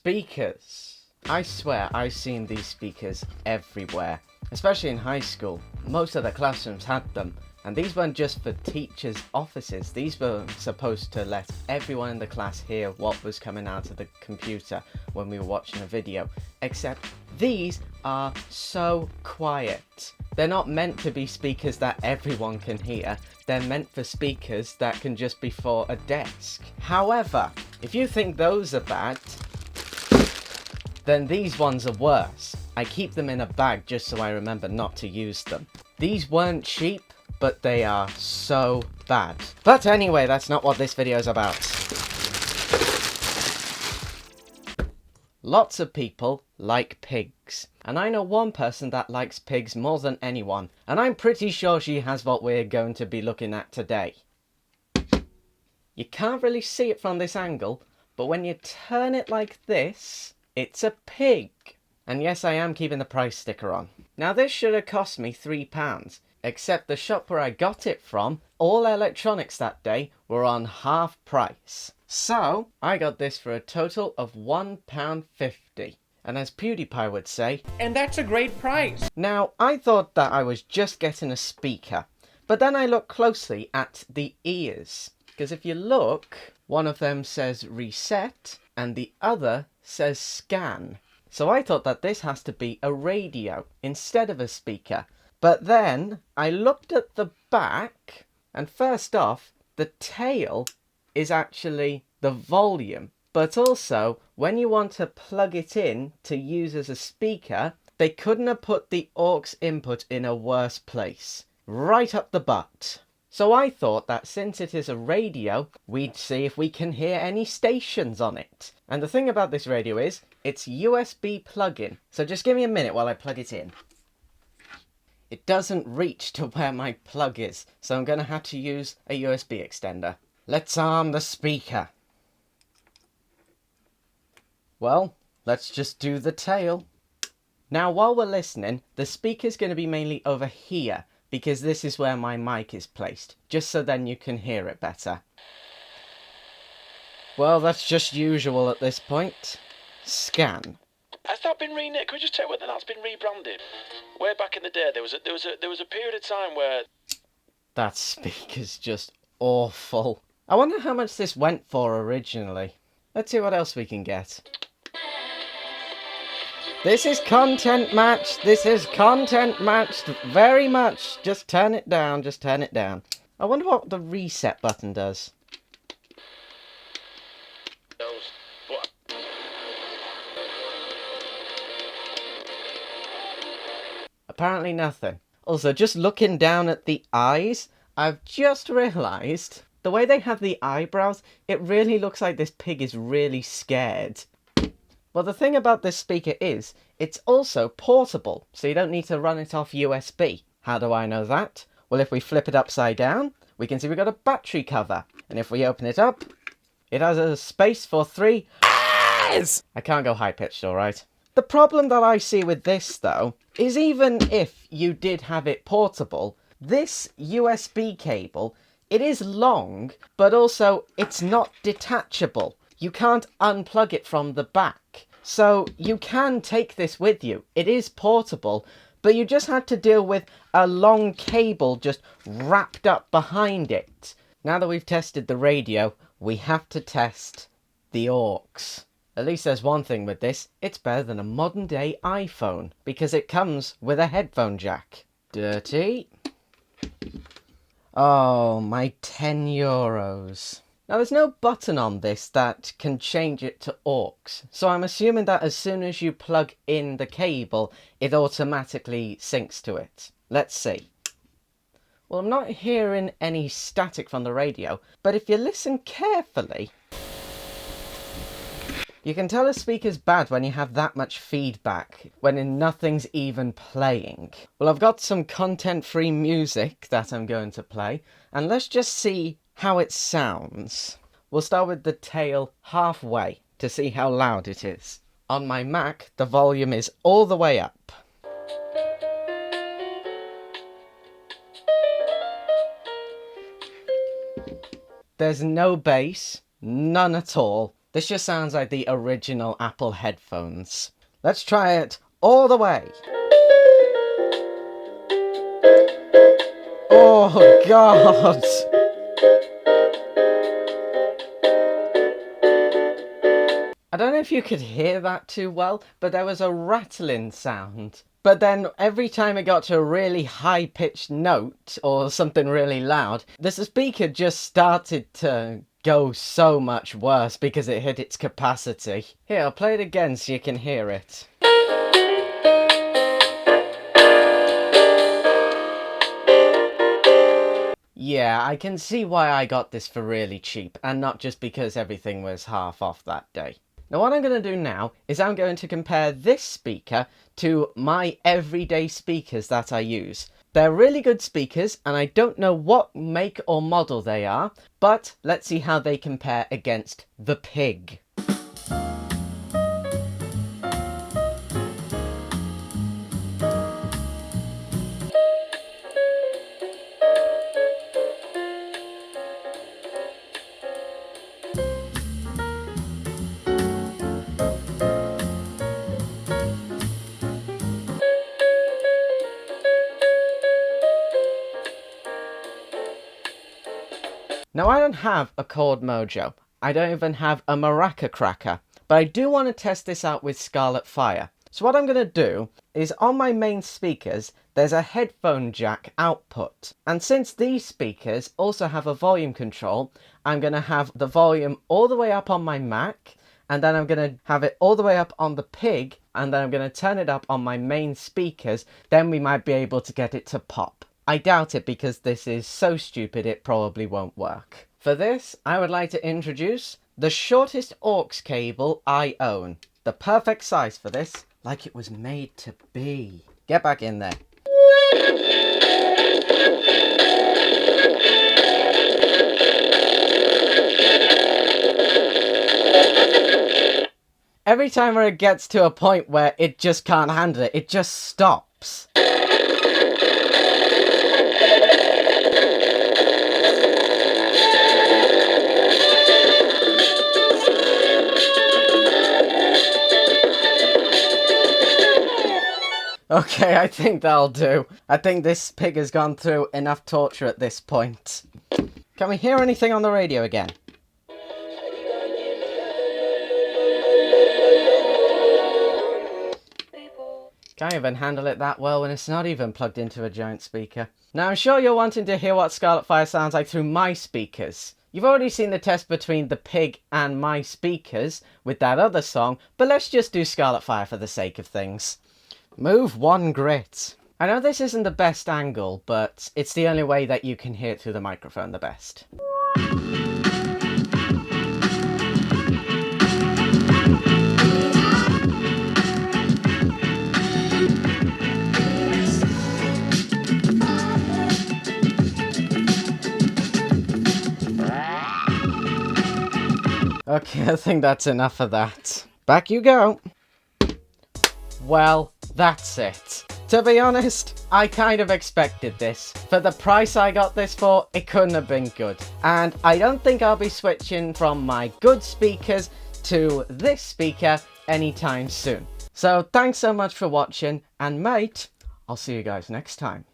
Speakers. I swear I've seen these speakers everywhere, especially in high school. Most of the classrooms had them, and these weren't just for teachers' offices. These were supposed to let everyone in the class hear what was coming out of the computer when we were watching a video, except these are so quiet. They're not meant to be speakers that everyone can hear. They're meant for speakers that can just be for a desk. However, if you think those are bad, then these ones are worse. I keep them in a bag just so I remember not to use them. These weren't cheap, but they are so bad. But anyway, that's not what this video is about. Lots of people like pigs, and I know one person that likes pigs more than anyone, and I'm pretty sure she has what we're going to be looking at today. You can't really see it from this angle, but when you turn it like this, it's a pig. And yes, I am keeping the price sticker on. Now this should have cost me £3, except the shop where I got it from, all electronics that day were on half price. So I got this for a total of £1.50. And as PewDiePie would say, and that's a great price. Now I thought that I was just getting a speaker, but then I looked closely at the ears. Because if you look, one of them says reset and the other says scan. So I thought that this has to be a radio instead of a speaker. But then I looked at the back, and first off, the tail is actually the volume. But also, when you want to plug it in to use as a speaker, they couldn't have put the aux input in a worse place. Right up the butt. So I thought that since it is a radio, we'd see if we can hear any stations on it. And the thing about this radio is, it's USB plug-in. So just give me a minute while I plug it in. It doesn't reach to where my plug is, so I'm going to have to use a USB extender. Let's arm the speaker. Well, let's just do the tail. Now while we're listening, the speaker's going to be mainly over here, because this is where my mic is placed, just so then you can hear it better. Well, that's just usual at this point. Scan. Has that been renamed? Can we just check whether that's been rebranded? Way back in the day, there was a period of time where that speaker's just awful. I wonder how much this went for originally. Let's see what else we can get. This is content matched. This is content matched very much. Just turn it down. Just turn it down. I wonder what the reset button does. Apparently nothing. Also, just looking down at the eyes, I've just realised the way they have the eyebrows, it really looks like this pig is really scared. Well, the thing about this speaker is, it's also portable, so you don't need to run it off USB. How do I know that? Well, if we flip it upside down, we can see we've got a battery cover. And if we open it up, it has a space for 3 Yes! I can't go high-pitched, alright? The problem that I see with this, though, is even if you did have it portable, this USB cable, it is long, but also it's not detachable. You can't unplug it from the back. So you can take this with you. It is portable, but you just had to deal with a long cable just wrapped up behind it. Now that we've tested the radio, we have to test the aux. At least there's one thing with this, it's better than a modern day iPhone, because it comes with a headphone jack. Dirty. Oh, my €10. Now there's no button on this that can change it to aux, so I'm assuming that as soon as you plug in the cable, it automatically syncs to it. Let's see. Well, I'm not hearing any static from the radio, but if you listen carefully, you can tell a speaker's bad when you have that much feedback, when nothing's even playing. Well, I've got some content-free music that I'm going to play, and let's just see how it sounds. We'll start with the tail halfway to see how loud it is. On my Mac, the volume is all the way up. There's no bass, none at all. This just sounds like the original Apple headphones. Let's try it all the way. Oh God! I don't know if you could hear that too well, but there was a rattling sound. But then every time it got to a really high-pitched note or something really loud, the speaker just started to go so much worse because it hit its capacity. Here, I'll play it again so you can hear it. Yeah, I can see why I got this for really cheap, and not just because everything was half off that day. Now what I'm going to do now is I'm going to compare this speaker to my everyday speakers that I use. They're really good speakers and I don't know what make or model they are, but let's see how they compare against the Pig. Now I don't have a Chord Mojo, I don't even have a Maraca Cracker, but I do want to test this out with Scarlet Fire. So what I'm going to do is on my main speakers there's a headphone jack output, and since these speakers also have a volume control, I'm going to have the volume all the way up on my Mac, and then I'm going to have it all the way up on the Pig, and then I'm going to turn it up on my main speakers, then we might be able to get it to pop. I doubt it because this is so stupid it probably won't work. For this, I would like to introduce the shortest aux cable I own. The perfect size for this, like it was made to be. Get back in there. Every time where it gets to a point where it just can't handle it, it just stops. Okay, I think that'll do. I think this Pig has gone through enough torture at this point. Can we hear anything on the radio again? Can't even handle it that well when it's not even plugged into a giant speaker. Now I'm sure you're wanting to hear what Scarlet Fire sounds like through my speakers. You've already seen the test between the Pig and my speakers with that other song, but let's just do Scarlet Fire for the sake of things. Move one grit. I know this isn't the best angle, but it's the only way that you can hear it through the microphone the best. Okay, I think that's enough of that. Back you go. Well, that's it. To be honest, I kind of expected this. For the price I got this for, it couldn't have been good. And I don't think I'll be switching from my good speakers to this speaker anytime soon. So thanks so much for watching, and mate, I'll see you guys next time.